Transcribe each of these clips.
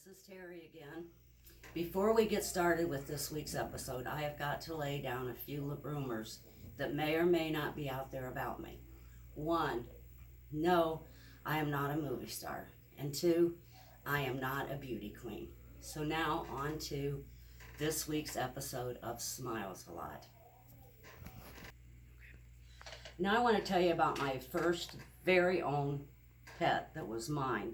this is Terry again. Before we get started with this week's episode, I have got to lay down a few rumors that may or may not be out there about me. One, no, I am not a movie star. And two, I am not a beauty queen. So now on to this week's episode of Smiles a Lot. Now I want to tell you about my first very own pet that was mine.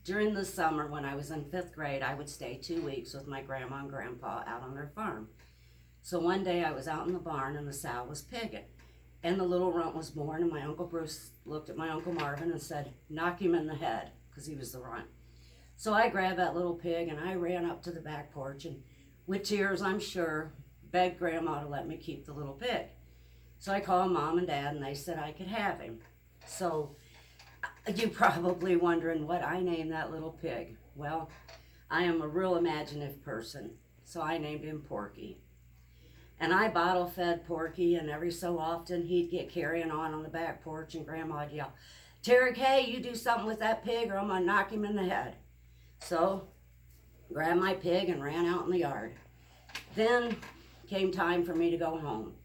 During the summer when I was in 5th grade, I would stay 2 weeks with my grandma and grandpa out on their farm. So one day I was out in the barn and the sow was pigging. And the little runt was born, and my Uncle Bruce looked at my Uncle Marvin and said, "Knock him in the head," because he was the runt. So I grabbed that little pig and I ran up to the back porch and, with tears I'm sure, begged Grandma to let me keep the little pig. So I called Mom and Dad and they said I could have him. So you're probably wondering what I named that little pig. Well, I am a real imaginative person, so I named him Porky. And I bottle fed Porky, and every so often he'd get carrying on the back porch, and Grandma'd yell, "Terry K, you do something with that pig or I'm gonna knock him in the head." So, grabbed my pig and ran out in the yard. Then came time for me to go home.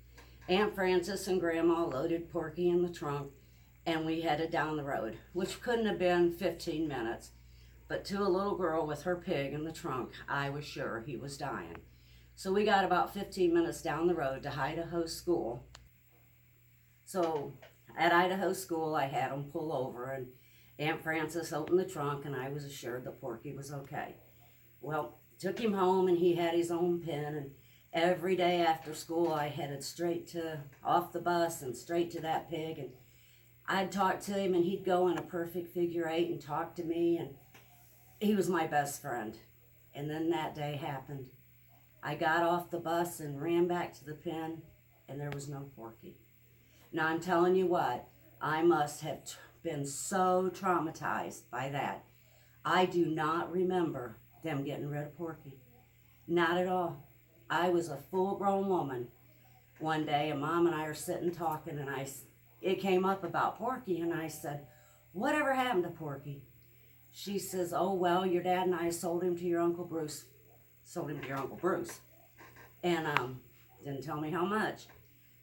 Aunt Frances and Grandma loaded Porky in the trunk, and we headed down the road, which couldn't have been 15 minutes. But to a little girl with her pig in the trunk, I was sure he was dying. So we got about 15 minutes down the road to Idaho School. So at Idaho School, I had him pull over, and Aunt Frances opened the trunk, and I was assured that Porky was okay. Well, took him home, and he had his own pen, and every day after school, I headed straight to off the bus and straight to that pig, and I'd talk to him, and he'd go in a perfect figure 8 and talk to me, and he was my best friend. And then that day happened. I got off the bus and ran back to the pen, and there was no Porky. Now I'm telling you what, I must have been so traumatized by that. I do not remember them getting rid of Porky. Not at all. I was a full-grown woman one day, and Mom and I are sitting talking, and it came up about Porky, and I said, "Whatever happened to Porky?" She says, "Oh, well, your dad and I sold him to your Uncle Bruce." And didn't tell me how much.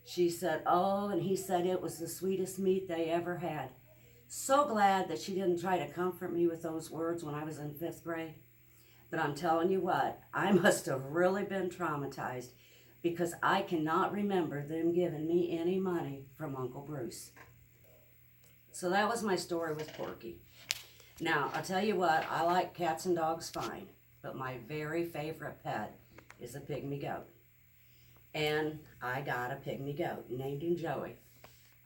She said, "Oh," and he said it was the sweetest meat they ever had. So glad that she didn't try to comfort me with those words when I was in 5th grade. But I'm telling you what, I must have really been traumatized, because I cannot remember them giving me any money from Uncle Bruce. So that was my story with Porky. Now, I'll tell you what, I like cats and dogs fine, but my very favorite pet is a pygmy goat. And I got a pygmy goat, named him Joey.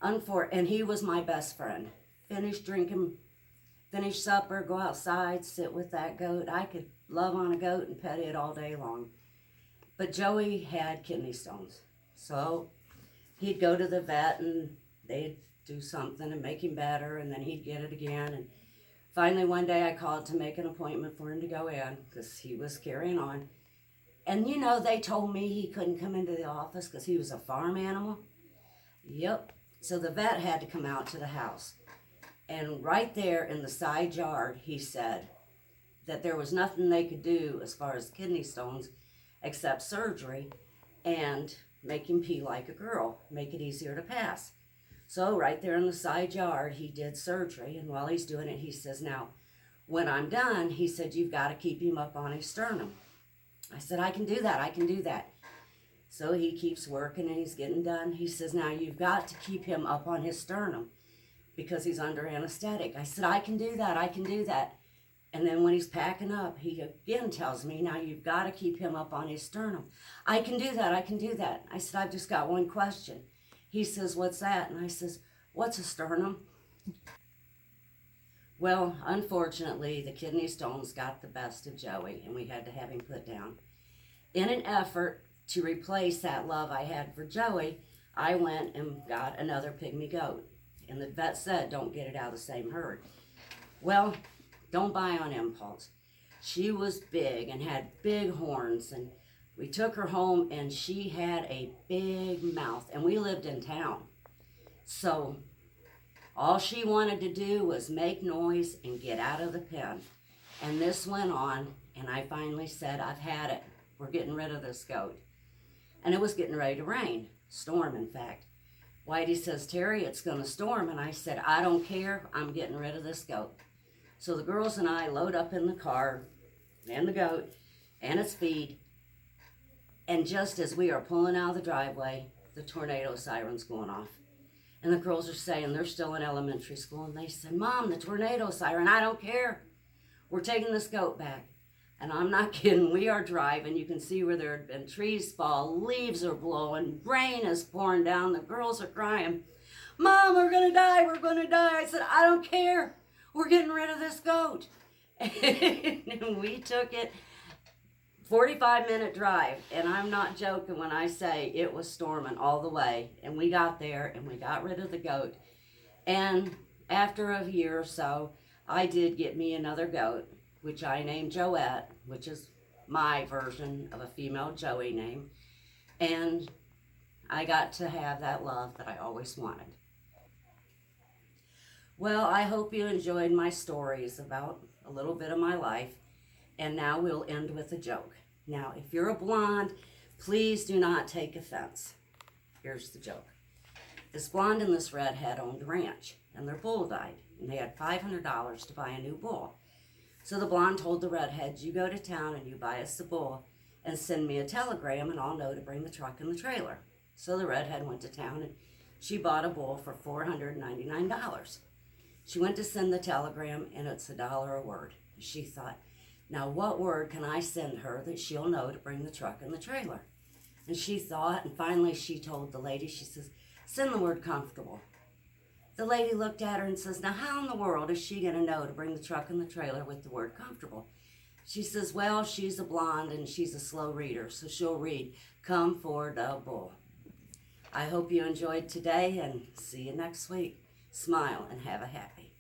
And he was my best friend. Finish supper, go outside, sit with that goat. I could love on a goat and pet it all day long. But Joey had kidney stones. So he'd go to the vet and they'd do something and make him better, and then he'd get it again. And finally one day I called to make an appointment for him to go in because he was carrying on. And you know, they told me he couldn't come into the office because he was a farm animal. Yep. So the vet had to come out to the house. And right there in the side yard, he said that there was nothing they could do as far as kidney stones except surgery and make him pee like a girl, make it easier to pass. So right there in the side yard, he did surgery, and while he's doing it, he says, "Now, when I'm done," he said, "you've got to keep him up on his sternum." I said, I can do that. So he keeps working and he's getting done. He says, "Now you've got to keep him up on his sternum because he's under anesthetic." I said, I can do that. And then when he's packing up, he again tells me, "Now you've got to keep him up on his sternum." I can do that. I said, "I've just got one question." He says, "What's that?" And I says, "What's a sternum?" Well, unfortunately, the kidney stones got the best of Joey, and we had to have him put down. In an effort to replace that love I had for Joey, I went and got another pygmy goat. And the vet said, "Don't get it out of the same herd." Well, don't buy on impulse. She was big and had big horns, and we took her home, and she had a big mouth, and we lived in town. So all she wanted to do was make noise and get out of the pen. And this went on, and I finally said, I've had it. We're getting rid of this goat. And it was getting ready to rain, storm in fact. Whitey says, Terry, it's going to storm. And I said, I don't care. I'm getting rid of this goat. So the girls and I load up in the car and the goat and its feed. And just as we are pulling out of the driveway, the tornado siren's going off. And the girls are saying they're still in elementary school. And they said, Mom, the tornado siren, I don't care. We're taking this goat back. And I'm not kidding. We are driving. You can see where there had been trees fall, leaves are blowing, rain is pouring down. The girls are crying, Mom, we're going to die. We're going to die. I said, I don't care. We're getting rid of this goat. And we took it 45-minute drive. And I'm not joking when I say it was storming all the way. And we got there and we got rid of the goat. And after a year or so, I did get me another goat, which I named Joette, which is my version of a female Joey name. And I got to have that love that I always wanted. Well, I hope you enjoyed my stories about a little bit of my life. And now we'll end with a joke. Now, if you're a blonde, please do not take offense. Here's the joke. This blonde and this redhead owned a ranch, and their bull died, and they had $500 to buy a new bull. So the blonde told the redhead, you go to town and you buy us the bull and send me a telegram and I'll know to bring the truck and the trailer. So the redhead went to town and she bought a bull for $499. She went to send the telegram and it's $1 a word. She thought, now what word can I send her that she'll know to bring the truck and the trailer? And she thought, and finally she told the lady, she says, send the word comfortable. The lady looked at her and says, now how in the world is she going to know to bring the truck and the trailer with the word comfortable? She says, well, she's a blonde and she's a slow reader, so she'll read, comfortable. I hope you enjoyed today and see you next week. Smile and have a happy.